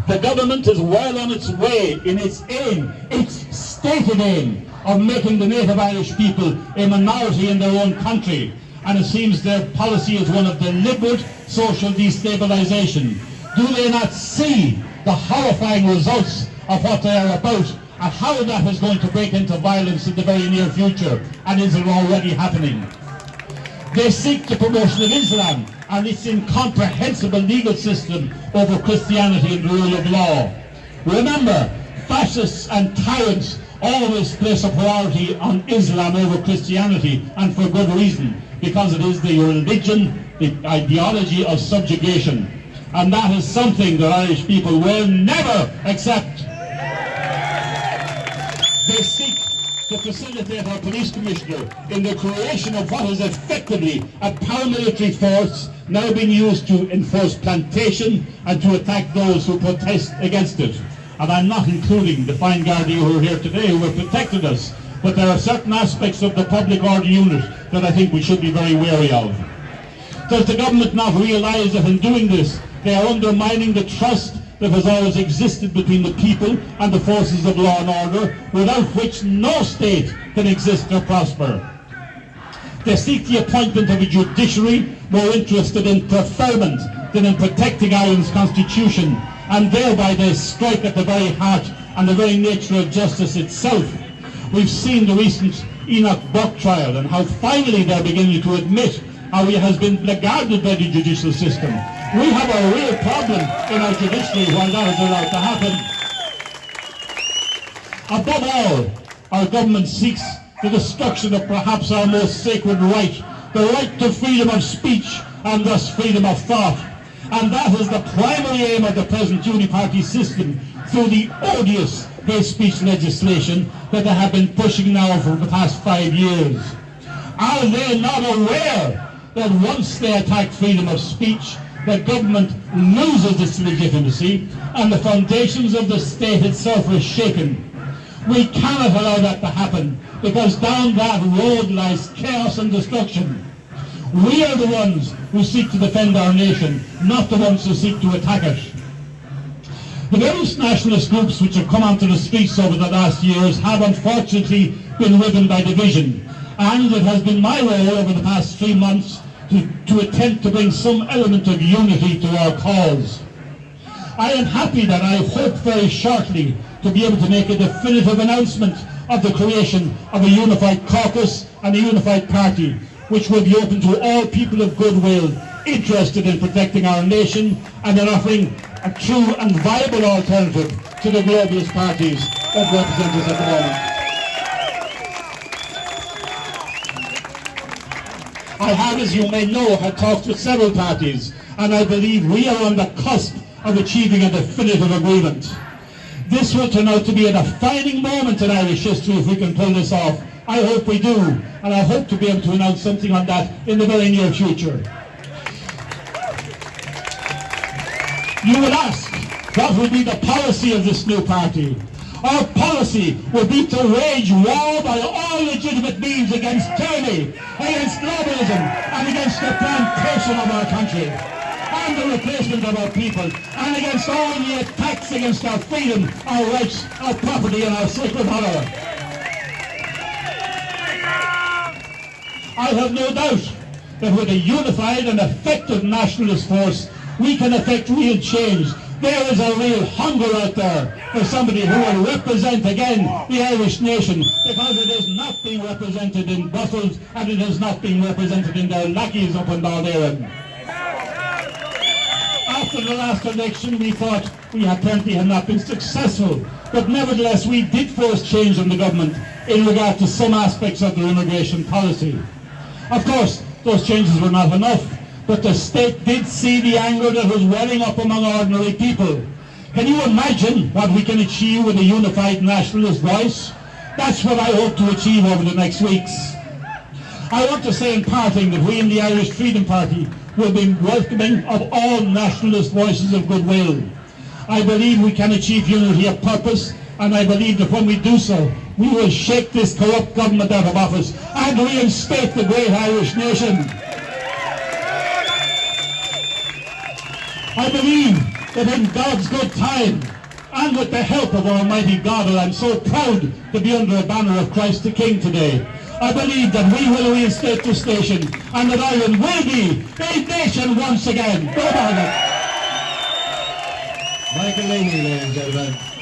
The government is well on its way in its aim, its stated aim, of making the native Irish people a minority in their own country. And it seems their policy is one of deliberate social destabilisation. Do they not see the horrifying results of what they are about, and how that is going to break into violence in the very near future, and is it already happening? They seek the promotion of Islam and its incomprehensible legal system over Christianity and the rule of law. Remember, fascists and tyrants always place a priority on Islam over Christianity, and for good reason, because it is the religion, the ideology of subjugation. And that is something that Irish people will never accept. They seek to facilitate our police commissioner in the creation of what is effectively a paramilitary force now being used to enforce plantation and to attack those who protest against it. And I'm not including the fine Gardaí who are here today who have protected us, but there are certain aspects of the public order unit that I think we should be very wary of. Does the government not realise that in doing this they are undermining the trust that has always existed between the people and the forces of law and order, without which no state can exist or prosper? They seek the appointment of a judiciary more interested in preferment than in protecting Ireland's constitution, and thereby they strike at the very heart and the very nature of justice itself. We've seen the recent Enoch Buck trial and how finally they're beginning to admit how he has been blackguarded by the judicial system. We have a real problem in our judiciary while that is allowed to happen. Above all, our government seeks the destruction of perhaps our most sacred right, the right to freedom of speech and thus freedom of thought. And that is the primary aim of the present uniparty system through the odious hate speech legislation that they have been pushing now for the past 5 years. Are they not aware that once they attack freedom of speech, the government loses its legitimacy and the foundations of the state itself are shaken? We cannot allow that to happen, because down that road lies chaos and destruction. We are the ones who seek to defend our nation, not the ones who seek to attack it. The various nationalist groups which have come onto the streets over the last years have unfortunately been riven by division, and it has been my role over the past 3 months to attempt to bring some element of unity to our cause. I am happy that I hope very shortly to be able to make a definitive announcement of the creation of a unified caucus and a unified party, which will be open to all people of goodwill interested in protecting our nation and in offering a true and viable alternative to the globalist parties that represent us at the moment. I have, as you may know, had talked with several parties, and I believe we are on the cusp of achieving a definitive agreement. This will turn out to be a defining moment in Irish history if we can pull this off. I hope we do, and I hope to be able to announce something on that in the very near future. You will ask, what will be the policy of this new party? Our policy will be to wage war by all legitimate means against tyranny, against globalism, and against the plantation of our country, and the replacement of our people, and against all the attacks against our freedom, our rights, our property, and our sacred honour. I have no doubt that with a unified and effective nationalist force, we can effect real change. There is a real hunger out there for somebody who will represent again the Irish nation, because it is not being represented in Brussels and it is not being represented in their lackeys up in Northern Ireland. After the last election, we thought we apparently had not been successful, but nevertheless we did force change in the government in regard to some aspects of their immigration policy. Of course, those changes were not enough, but the state did see the anger that was welling up among ordinary people. Can you imagine what we can achieve with a unified nationalist voice? That's what I hope to achieve over the next weeks. I want to say in parting that we in the Irish Freedom Party will be welcoming of all nationalist voices of goodwill. I believe we can achieve unity of purpose, and I believe that when we do so, we will shake this corrupt government out of office and reinstate the great Irish nation. I believe that in God's good time, and with the help of Almighty God, and I'm so proud to be under a banner of Christ the King today, I believe that we will reinstate this nation, and that Ireland will be a nation once again. Go Ireland! Michael Leahy, ladies and gentlemen.